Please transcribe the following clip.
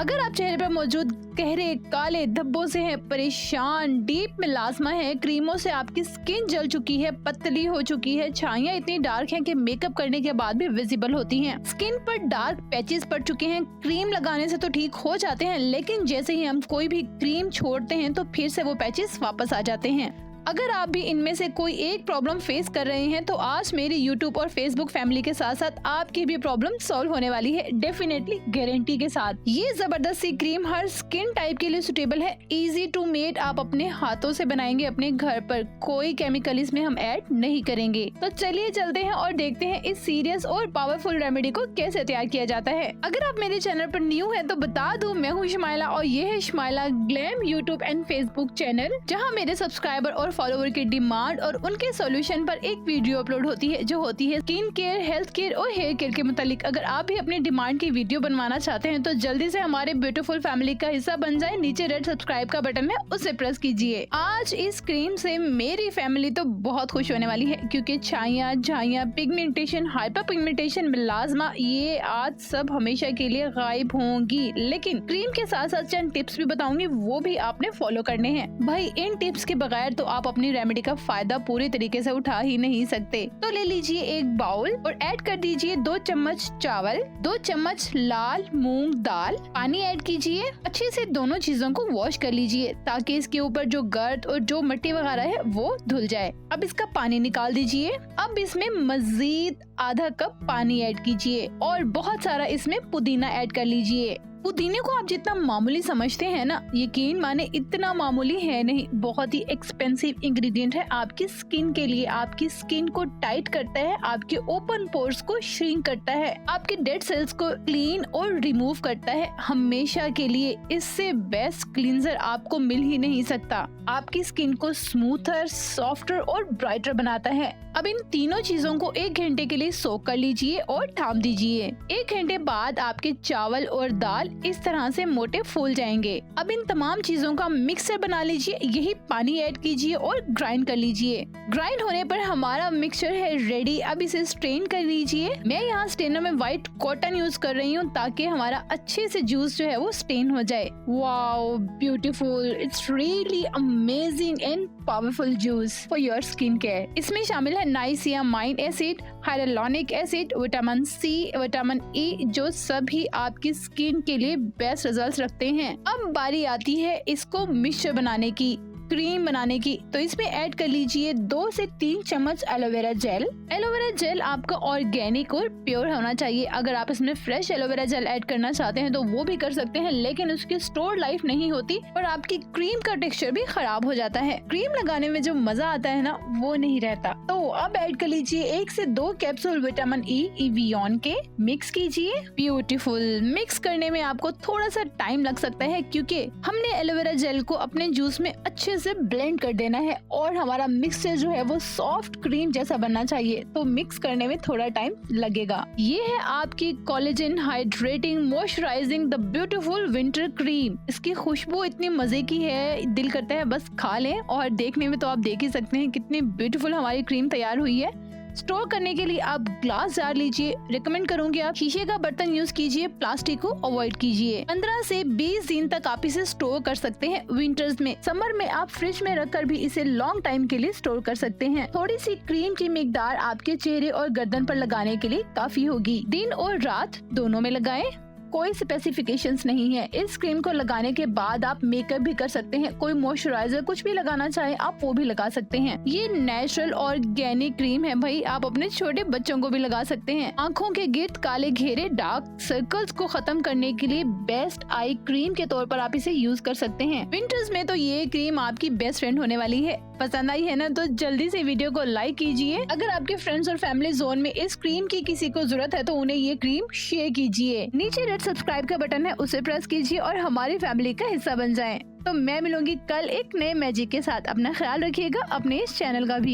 अगर आप चेहरे पर मौजूद गहरे काले धब्बों से हैं परेशान, डीप मेलास्मा है, क्रीमों से आपकी स्किन जल चुकी है, पतली हो चुकी है, छाइयाँ इतनी डार्क हैं कि मेकअप करने के बाद भी विजिबल होती हैं, स्किन पर डार्क पैचेस पड़ चुके हैं, क्रीम लगाने से तो ठीक हो जाते हैं लेकिन जैसे ही हम कोई भी क्रीम छोड़ते हैं तो फिर से वो पैचेस वापस आ जाते हैं। अगर आप भी इनमें से कोई एक प्रॉब्लम फेस कर रहे हैं तो आज मेरी YouTube और Facebook फैमिली के साथ साथ आपकी भी प्रॉब्लम सॉल्व होने वाली है, डेफिनेटली गारंटी के साथ। ये जबरदस्त सी क्रीम हर स्किन टाइप के लिए सुटेबल है, इजी टू मेड, आप अपने हाथों से बनाएंगे अपने घर पर, कोई केमिकल इसमें हम ऐड नहीं करेंगे। तो चलिए चलते हैं और देखते हैं इस सीरियस और पावरफुल रेमेडी को कैसे तैयार किया जाता है। अगर आप मेरे चैनल पर न्यू है तो बता दूं, मैं हूँ शमाइला और ये है Shumaila glam YouTube and Facebook channel, जहाँ मेरे सब्सक्राइबर और फॉलोवर की डिमांड और उनके सॉल्यूशन पर एक वीडियो अपलोड होती है जो होती है स्किन केयर, हेल्थ केयर और हेयर केयर के मुतालिक। अगर आप भी अपनी डिमांड की वीडियो बनवाना चाहते हैं तो जल्दी से हमारे ब्यूटीफुल फैमिली का हिस्सा बन जाए। नीचे रेड सब्सक्राइब का बटन है, उसे प्रेस कीजिए। आज इस क्रीम से मेरी फैमिली तो बहुत खुश होने वाली है क्योंकि छाइयाँ, झाइयाँ, पिगमेंटेशन, हाइपर पिगमेंटेशन, मेलास्मा, ये आज सब हमेशा के लिए गायब होंगी। लेकिन क्रीम के साथ साथ चंद टिप्स भी बताऊंगी, वो भी आपने फॉलो करने हैं। भाई इन टिप्स के बगैर तो आप अपनी रेमेडी का फायदा पूरी तरीके से उठा ही नहीं सकते। तो ले लीजिए एक बाउल और ऐड कर दीजिए 2 चम्मच चावल, 2 चम्मच लाल मूंग दाल, पानी ऐड कीजिए। अच्छे से दोनों चीजों को वॉश कर लीजिए ताकि इसके ऊपर जो गर्द और जो मिट्टी वगैरह है वो धुल जाए। अब इसका पानी निकाल दीजिए। अब इसमें मजीद आधा कप पानी ऐड कीजिए और बहुत सारा इसमें पुदीना ऐड कर लीजिए। पुदीने को आप जितना मामूली समझते हैं ना, यकीन माने इतना मामूली है नहीं, बहुत ही एक्सपेंसिव इंग्रेडिएंट है आपकी स्किन के लिए। आपकी स्किन को टाइट करता है, आपके ओपन पोर्स को श्रिंक करता है, आपके डेड सेल्स को क्लीन और रिमूव करता है हमेशा के लिए। इससे बेस्ट क्लींजर आपको मिल ही नहीं सकता। आपकी स्किन को स्मूथर, सॉफ्टर और ब्राइटर बनाता है। अब इन तीनों चीजों को 1 घंटे के लिए सोक कर लीजिए और थाम दीजिए। 1 घंटे बाद आपके चावल और दाल इस तरह से मोटे फूल जाएंगे। अब इन तमाम चीजों का मिक्सचर बना लीजिए, यही पानी ऐड कीजिए और ग्राइंड कर लीजिए। ग्राइंड होने पर हमारा मिक्सचर है रेडी। अब इसे स्ट्रेन कर लीजिए। मैं यहाँ स्ट्रेनर में व्हाइट कॉटन यूज कर रही हूँ ताकि हमारा अच्छे से जूस जो है वो स्ट्रेन हो जाए। Wow, beautiful, it's really amazing and powerful juice for your skin care. इसमें शामिल है niacinamide acid, hyaluronic acid, vitamin C, vitamin E, जो सभी आपकी स्किन के लिए बेस्ट रिजल्ट्स रखते हैं। अब बारी आती है इसको मिक्सचर बनाने की, क्रीम बनाने की। तो इसमें ऐड कर लीजिए 2 से 3 चम्मच एलोवेरा जेल। एलोवेरा जेल आपका ऑर्गेनिक और प्योर होना चाहिए। अगर आप इसमें फ्रेश एलोवेरा जेल ऐड करना चाहते हैं तो वो भी कर सकते हैं, लेकिन उसकी स्टोर लाइफ नहीं होती और आपकी क्रीम का टेक्सचर भी खराब हो जाता है। क्रीम लगाने में जो मजा आता है ना, वो नहीं रहता। तो अब ऐड कर लीजिए 1 से 2 कैप्सूल विटामिन ई इवियन के। मिक्स कीजिए। ब्यूटीफुल। मिक्स करने में आपको थोड़ा सा टाइम लग सकता है क्योंकि हमने एलोवेरा जेल को अपने जूस में अच्छे से ब्लेंड कर देना है और हमारा मिक्सचर जो है वो सॉफ्ट क्रीम जैसा बनना चाहिए, तो मिक्स करने में थोड़ा टाइम लगेगा। ये है आपकी collagen hydrating moisturising the beautiful winter cream. इसकी खुशबू इतनी मजे की है, दिल करता है बस खा लें। और देखने में तो आप देख ही सकते हैं कितनी ब्यूटीफुल हमारी क्रीम तैयार हुई है। स्टोर करने के लिए आप ग्लास जार लीजिए। रिकमेंड करूंगी आप शीशे का बर्तन यूज कीजिए, प्लास्टिक को अवॉइड कीजिए। 15 से 20 दिन तक आप इसे स्टोर कर सकते हैं विंटर्स में। समर में आप फ्रिज में रखकर भी इसे लॉन्ग टाइम के लिए स्टोर कर सकते हैं। थोड़ी सी क्रीम की मिकदार आपके चेहरे और गर्दन पर लगाने के लिए काफी होगी। दिन और रात दोनों में लगाएं। कोई स्पेसिफिकेशंस नहीं है। इस क्रीम को लगाने के बाद आप मेकअप भी कर सकते हैं। कोई मॉइस्चराइजर कुछ भी लगाना चाहे आप वो भी लगा सकते हैं। ये नेचुरल ऑर्गेनिक क्रीम है भाई, आप अपने छोटे बच्चों को भी लगा सकते हैं। आंखों के गिर्द काले घेरे, डार्क सर्कल्स को खत्म करने के लिए बेस्ट आई क्रीम के तौर पर आप इसे यूज कर सकते हैं। विंटर्स में तो ये क्रीम आपकी बेस्ट फ्रेंड होने वाली है। पसंद आई है ना, तो जल्दी से वीडियो को लाइक कीजिए। अगर आपके फ्रेंड्स और फैमिली जोन में इस क्रीम की किसी को जरूरत है तो उन्हें ये क्रीम शेयर कीजिए। नीचे रेड सब्सक्राइब का बटन है, उसे प्रेस कीजिए और हमारी फैमिली का हिस्सा बन जाएं। तो मैं मिलूंगी कल एक नए मैजिक के साथ। अपना ख्याल रखिएगा, अपने इस चैनल का भी।